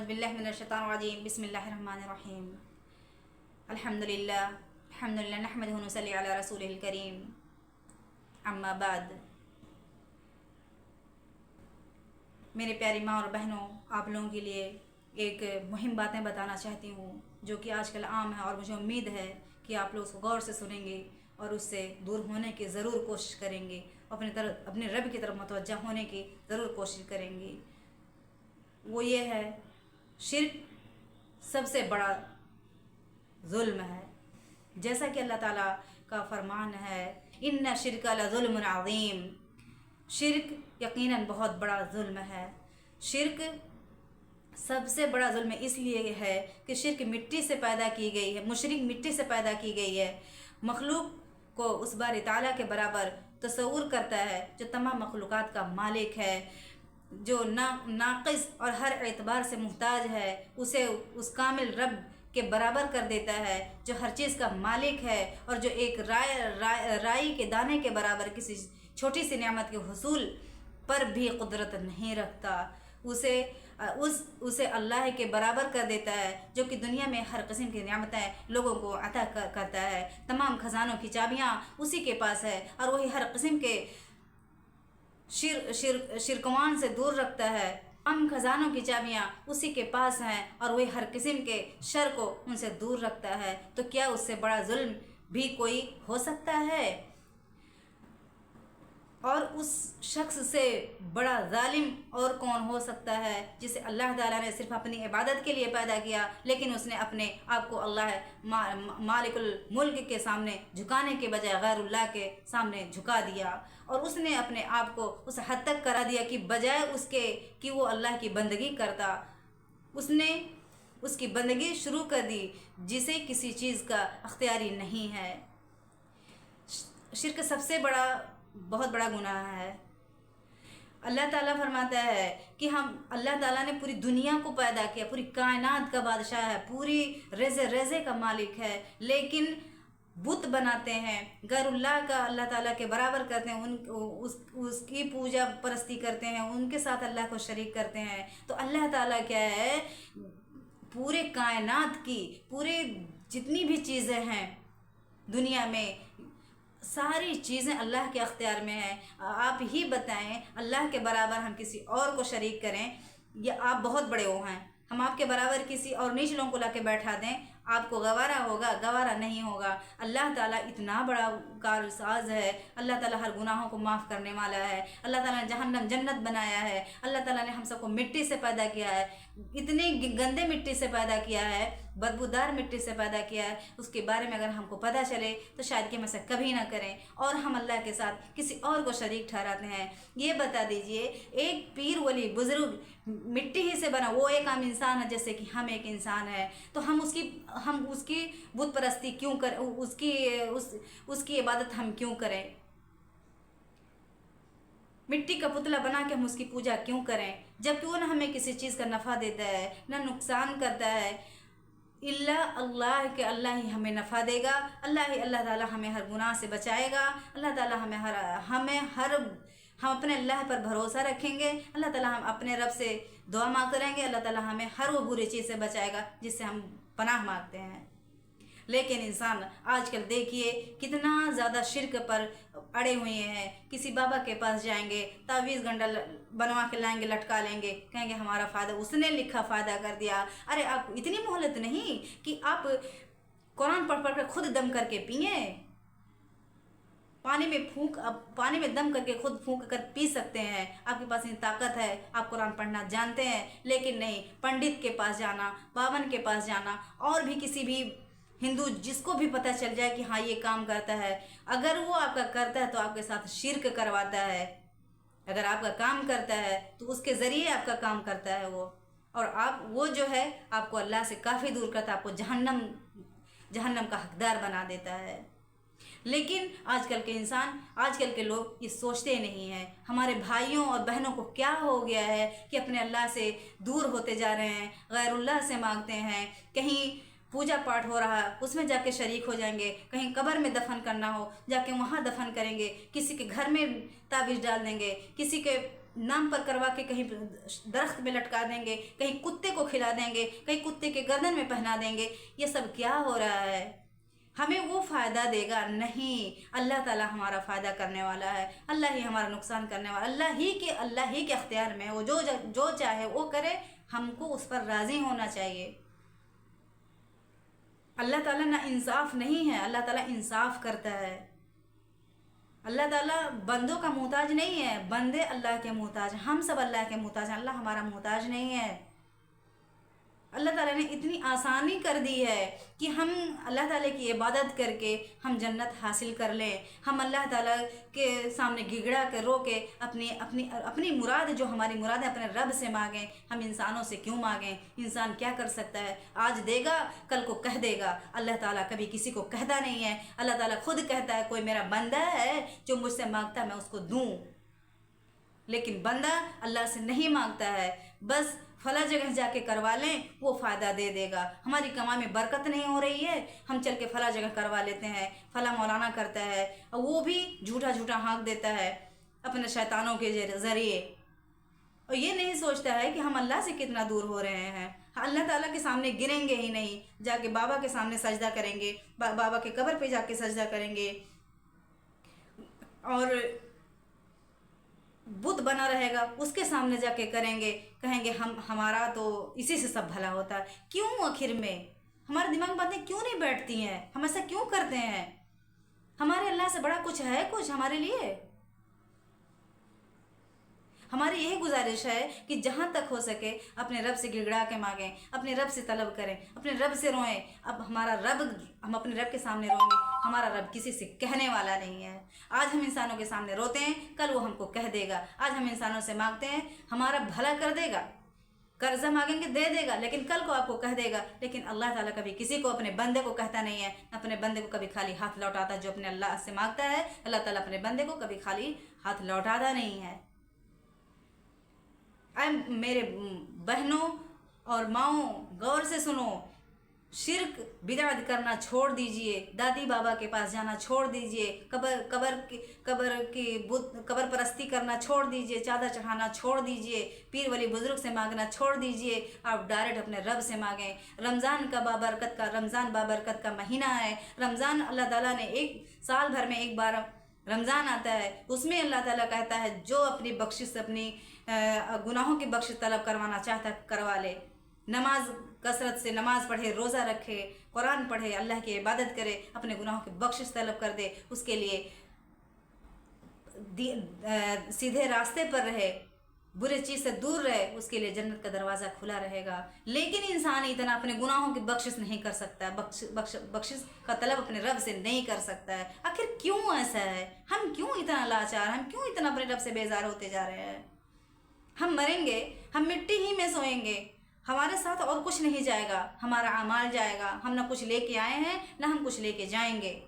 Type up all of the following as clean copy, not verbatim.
अऊज़ु बिल्लाहि मिनश शैतानिर रजीम बिस्मिल्लाहिर रहमानिर रहीम अल्हम्दुलिल्लाह नहमदुहु व नसल्ली अला रसूलिल करीम अम्मा बाद। मेरे प्यारी माँ और बहनों, आप लोगों के लिए एक मुहिम बातें बताना चाहती हूँ जो कि आजकल आम है और मुझे उम्मीद है कि आप लोग उसको गौर से सुनेंगे और उससे दूर होने की ज़रूर कोशिश करेंगे, अपने रब की तरफ मुतवज्जा होने की ज़रूर कोशिश करेंगे। वो ये है, शिर्क सबसे बड़ा जुल्म है। जैसा कि अल्लाह ताला का फरमान है, इन्ना शिर्क लज़ुल्मुन अज़ीम, शिर्क यकीनन बहुत बड़ा जुल्म है। शिर्क सबसे बड़ा जुल्म इसलिए है कि शिर्क मिट्टी से पैदा की गई है, मुशरिक मिट्टी से पैदा की गई है। मखलूक को उस बारी ताला के बराबर तसव्वुर करता है जो तमाम मखलूक़ात का मालिक है, जो नाक़िस और हर एतबार से मुहताज है, उसे उस कामिल रब के बराबर कर देता है जो हर चीज़ का मालिक है और जो एक राई के दाने के बराबर किसी छोटी सी नेमत के हुसूल पर भी कुदरत नहीं रखता। उसे अल्लाह के बराबर कर देता है जो कि दुनिया में हर किस्म की नेमतें लोगों को अता करता है। तमाम खजानों की चाबियाँ उसी के पास है और वही हर किस्म के शिरकवान से दूर रखता है। तमाम खजानों की चाबियाँ उसी के पास हैं और वही हर किस्म के शर को उनसे दूर रखता है। तो क्या उससे बड़ा जुल्म भी कोई हो सकता है? और उस शख्स से बड़ा जालिम और कौन हो सकता है जिसे अल्लाह ताला ने सिर्फ अपनी इबादत के लिए पैदा किया, लेकिन उसने अपने आप को अल्लाह मालिकुल मुल्क के सामने झुकाने के बजाय गैरुल्लाह के सामने झुका दिया और उसने अपने आप को उस हद तक करा दिया कि बजाय उसके कि वो अल्लाह की बंदगी करता, उसने उसकी बंदगी शुरू कर दी जिसे किसी चीज़ का अख्तियारी नहीं है। शिर्क सबसे बहुत बड़ा गुनाह है। अल्लाह ताला फरमाता है कि अल्लाह ताला ने पूरी दुनिया को पैदा किया, पूरी कायनात का बादशाह है, पूरी रेज़े का मालिक है, लेकिन बुत बनाते हैं, गैरुल्लाह का अल्लाह ताला के बराबर करते हैं, उसकी पूजा परस्ती करते हैं, उनके साथ अल्लाह को शरीक करते हैं। तो अल्लाह ताला क्या है, पूरे कायनात की पूरे जितनी भी चीज़ें हैं दुनिया में, सारी चीज़ें अल्लाह के अख्तियार में हैं। आप ही बताएं, अल्लाह के बराबर हम किसी और को शरीक करें या आप बहुत बड़े हो हैं, हम आपके बराबर किसी और नीच लोगों को ला के बैठा दें, आपको गवारा होगा? गवारा नहीं होगा। अल्लाह ताला इतना बड़ा कारसाज है, अल्लाह ताला हर गुनाहों को माफ़ करने वाला है। अल्लाह ताला ने जहन्नम जन्नत बनाया है, अल्लाह ताला ने हम सबको मिट्टी से पैदा किया है, इतने गंदे मिट्टी से पैदा किया है, बदबूदार मिट्टी से पैदा किया है। उसके बारे में अगर हमको पता चले तो शायद कि हम ऐसा कभी ना करें और हम अल्लाह के साथ किसी और को शरीक ठहराते हैं। ये बता दीजिए, एक पीर वली बुज़ुर्ग मिट्टी ही से बना, वो एक आम इंसान है जैसे कि हम एक इंसान है, तो हम उसकी बुत परस्ती क्यों करें, उसकी इबादत हम क्यों करें? मिट्टी का पुतला बना के हम उसकी पूजा क्यों करें, जबकि वो ना हमें किसी चीज़ का नफ़ा देता है ना नुकसान करता है। इल्ला अल्लाह के अल्लाह ही हमें नफ़ा देगा, अल्लाह ताला हमें हर गुनाह से बचाएगा। अल्लाह ताला हम अपने अल्लाह पर भरोसा रखेंगे, अल्लाह ताला हम अपने रब से दुआ मांगते रहेंगे, अल्लाह ताला हमें हर वो बुरी चीज़ से बचाएगा जिससे हम पनाह मांगते हैं। लेकिन इंसान आजकल देखिए कितना ज़्यादा शिर्क पर अड़े हुए हैं। किसी बाबा के पास जाएंगे, तावीज़ गंडा बनवा के लाएंगे, लटका लेंगे, कहेंगे हमारा फ़ायदा, उसने लिखा फ़ायदा कर दिया। अरे आपको इतनी मोहलत नहीं कि आप कुरान पढ़ कर खुद दम करके पिए? पानी में दम करके खुद फूंक कर पी सकते हैं। आपके पास इतनी ताकत है, आप कुरान पढ़ना जानते हैं, लेकिन नहीं, पंडित के पास जाना, बावन के पास जाना, और भी किसी भी हिंदू जिसको भी पता चल जाए कि हाँ ये काम करता है, अगर वो आपका करता है तो आपके साथ शिर्क करवाता है। अगर आपका काम करता है तो उसके ज़रिए आपका काम करता है वो, और वो जो है आपको अल्लाह से काफ़ी दूर करता है, आपको जहन्नम का हकदार बना देता है। लेकिन आजकल के लोग ये सोचते नहीं हैं। हमारे भाइयों और बहनों को क्या हो गया है कि अपने अल्लाह से दूर होते जा रहे हैं, गैरुल्लाह से मांगते हैं। कहीं पूजा पाठ हो रहा है उसमें जाके शरीक हो जाएंगे, कहीं कब्र में दफन करना हो जाके वहाँ दफन करेंगे, किसी के घर में ताबीज़ डाल देंगे, किसी के नाम पर करवा के कहीं दरख्त में लटका देंगे, कहीं कुत्ते को खिला देंगे, कहीं कुत्ते के गर्दन में पहना देंगे। ये सब क्या हो रहा है? हमें वो फ़ायदा देगा नहीं, अल्लाह ताला हमारा फ़ायदा करने वाला है, अल्लाह ही हमारा नुकसान करने वाला, अल्लाह ही के अख्तियार में है। वो जो चाहे वो करे, हमको उस पर राज़ी होना चाहिए। अल्लाह ताला ना इंसाफ नहीं है, अल्लाह ताला इंसाफ करता है। अल्लाह ताला बंदों का मोहताज नहीं है, बंदे अल्लाह के मोहताज, हम सब अल्लाह के मोहताज हैं, अल्लाह हमारा मोहताज नहीं है। अल्लाह ताला ने इतनी आसानी कर दी है कि हम अल्लाह ताला की इबादत करके हम जन्नत हासिल कर लें। हम अल्लाह ताला के सामने गिगड़ा कर रो के अपनी मुराद, जो हमारी मुराद है, अपने रब से मांगें। हम इंसानों से क्यों मांगें? इंसान क्या कर सकता है? आज देगा, कल को कह देगा। अल्लाह ताला कभी किसी को कहता नहीं है। अल्लाह ताला खुद कहता है, कोई मेरा बंदा है जो मुझसे मांगता है मैं उसको दूँ। लेकिन बंदा अल्लाह से नहीं मांगता है, बस फला जगह जाके करवा लें, वो फ़ायदा दे देगा। हमारी कमाई में बरकत नहीं हो रही है, हम चल के फला जगह करवा लेते हैं, फला मौलाना करता है, और वो भी झूठा झूठा हाँक देता है अपने शैतानों के ज़रिए, और ये नहीं सोचता है कि हम अल्लाह से कितना दूर हो रहे हैं। अल्लाह ताला के सामने गिरेंगे ही नहीं, जाके बाबा के सामने सजदा करेंगे, बाबा के कब्र पे जाके सजदा करेंगे, और बुत बना रहेगा उसके सामने जाके करेंगे, कहेंगे हमारा तो इसी से सब भला होता है। क्यों? आखिर में हमारे दिमाग में बातें क्यों नहीं बैठती हैं? हम ऐसा क्यों करते हैं? हमारे अल्लाह से बड़ा कुछ है कुछ हमारे लिए? हमारी यही गुजारिश है कि जहाँ तक हो सके अपने रब से गिड़गिड़ा के मांगें, अपने रब से तलब करें, अपने रब से रोएं। अब हम अपने रब के सामने रोएंगे, हमारा रब किसी से कहने वाला नहीं है। आज हम इंसानों के सामने रोते हैं, कल वो हमको कह देगा। आज हम इंसानों से मांगते हैं, हमारा भला कर देगा, कर्जा मांगेंगे दे देगा, लेकिन कल को आपको कह देगा। लेकिन अल्लाह ताला कभी किसी को, अपने बंदे को कहता नहीं है, अपने बंदे को कभी खाली हाथ लौटाता। जो अपने अल्लाह से मांगता है, अल्लाह ताला अपने बंदे को कभी खाली हाथ लौटाता नहीं है। मेरे बहनों और माओ, गौर से सुनो, शिरक बिदअत करना छोड़ दीजिए, दादी बाबा के पास जाना छोड़ दीजिए, कबर परस्ती करना छोड़ दीजिए, चादर चढ़ाना छोड़ दीजिए, पीर वली बुजुर्ग से मांगना छोड़ दीजिए। आप डायरेक्ट अपने रब से मांगें। रमज़ान बाबरकत का महीना है। रमज़ान अल्लाह ताला ने एक साल भर में एक बार रमज़ान आता है, उसमें अल्लाह ताला कहता है जो अपनी बख्शिश, अपनी गुनाहों की बख्शिश तलब करवाना चाहता है करवा ले। नमाज कसरत से नमाज पढ़े, रोज़ा रखे, कुरान पढ़े, अल्लाह की इबादत करे, अपने गुनाहों की बख्शिश तलब कर दे, उसके लिए सीधे रास्ते पर रहे, बुरे चीज़ से दूर रहे, उसके लिए जन्नत का दरवाज़ा खुला रहेगा। लेकिन इंसान इतना अपने गुनाहों की बख्शिश नहीं कर सकता है, बख्शिश का तलब अपने रब से नहीं कर सकता है। आखिर क्यों ऐसा है? हम क्यों इतना लाचार, हम क्यों इतना अपने रब से बेजार होते जा रहे हैं? हम मरेंगे, हम मिट्टी ही में सोएंगे, हमारे साथ और कुछ नहीं जाएगा, हमारा अमाल जाएगा। हम ना कुछ लेके आए हैं, ना हम कुछ लेके जाएंगे।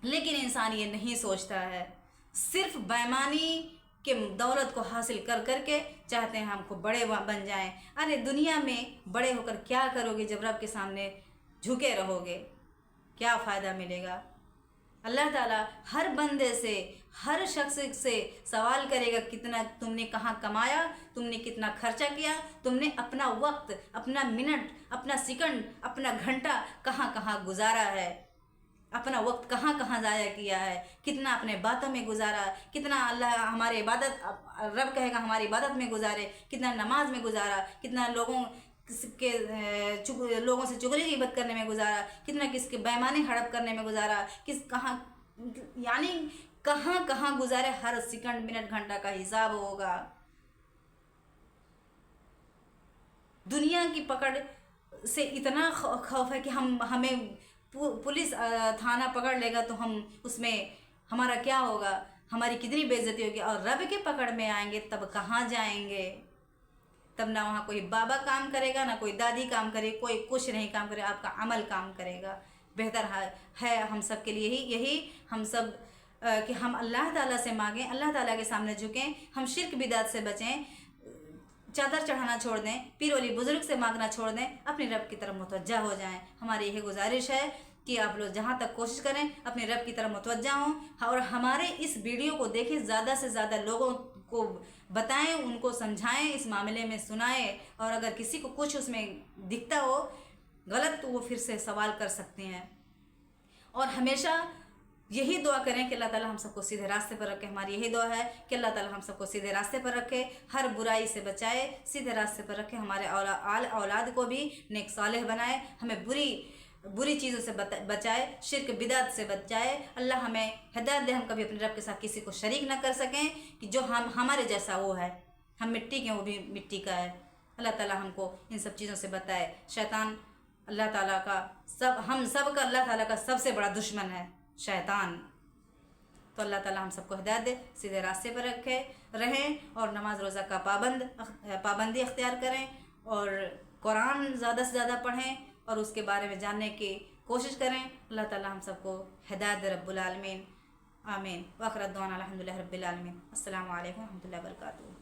लेकिन इंसान ये नहीं सोचता है, सिर्फ बेईमानी कि दौलत को हासिल कर करके चाहते हैं हमको बड़े बन जाएं। अरे दुनिया में बड़े होकर क्या करोगे जब रब के सामने झुके रहोगे? क्या फ़ायदा मिलेगा? अल्लाह ताला हर बंदे से, हर शख्स से सवाल करेगा, कितना तुमने कहाँ कमाया, तुमने कितना खर्चा किया, तुमने अपना वक्त, अपना मिनट, अपना सेकंड, अपना घंटा कहाँ कहाँ गुजारा है, अपना वक्त कहाँ कहाँ ज़ाया किया है, कितना अपने बातों में गुजारा, कितना अल्लाह हमारे इबादत, रब कहेगा हमारी इबादत में गुजारे, कितना नमाज में गुजारा, कितना लोगों से चुगली गिबत करने में गुजारा, कितना किसके बेईमानी हड़प करने में गुजारा, यानी कहाँ कहाँ गुजारे। हर सेकंड, मिनट, घंटा का हिसाब होगा। दुनिया की पकड़ से इतना खौफ है कि हमें पुलिस थाना पकड़ लेगा तो हम उसमें हमारा क्या होगा, हमारी कितनी बेइज्जती होगी। और रब के पकड़ में आएंगे तब कहाँ जाएंगे? तब ना वहाँ कोई बाबा काम करेगा, ना कोई दादी काम करे, कोई कुछ नहीं काम करे, आपका अमल काम करेगा। बेहतर है हम सब के लिए यही हम सब कि हम अल्लाह ताला से मांगें, अल्लाह ताला के सामने झुकें, हम शिर्क बिदात से बचें, चादर चढ़ाना छोड़ दें, पीर वली बुजुर्ग से मांगना छोड़ दें, अपने रब की तरफ मुतवज्जा हो जाएं। हमारी यही गुजारिश है कि आप लोग जहाँ तक कोशिश करें अपने रब की तरफ मुतवज्जा हों, और हमारे इस वीडियो को देखें, ज़्यादा से ज़्यादा लोगों کو بتائیں، ان کو سمجھائیں، اس معاملے میں سنائیں، اور اگر کسی کو کچھ اس میں دکھتا ہو غلط تو وہ پھر سے سوال کر سکتے ہیں۔ اور ہمیشہ یہی دعا کریں کہ اللہ تعالیٰ ہم سب کو سیدھے راستے پر رکھے۔ ہماری یہی دعا ہے کہ اللہ تعالیٰ ہم سب کو سیدھے راستے پر رکھے، ہر برائی سے بچائے، سیدھے راستے پر رکھے، ہمارے اولاد کو بھی نیک صالح بنائے، ہمیں بری چیزوں سے بچائے، شرک بدعت سے بچائے۔ اللہ ہمیں ہدایت دے، ہم کبھی اپنے رب کے ساتھ کسی کو شریک نہ کر سکیں کہ جو ہمارے جیسا وہ ہے، ہم مٹی کے ہیں وہ بھی مٹی کا ہے۔ اللہ تعالیٰ ہم کو ان سب چیزوں سے بتائے۔ شیطان اللہ تعالیٰ کا ہم سب کا اللہ تعالیٰ کا سب سے بڑا دشمن ہے شیطان۔ تو اللہ تعالیٰ ہم سب کو ہدایت دے، سیدھے راستے پر رہیں، اور نماز روزہ کا پابندی اختیار کریں، اور قرآن زیادہ سے زیادہ پڑھیں، اور اس کے بارے میں جاننے کی کوشش کریں۔ اللہ تعالیٰ ہم سب کو ہدایت دے رب العالمین، آمین۔ وآخر دعوانا الحمدللہ رب العالمین۔ السلام علیکم و رحمۃ اللہ وبرکاتہ۔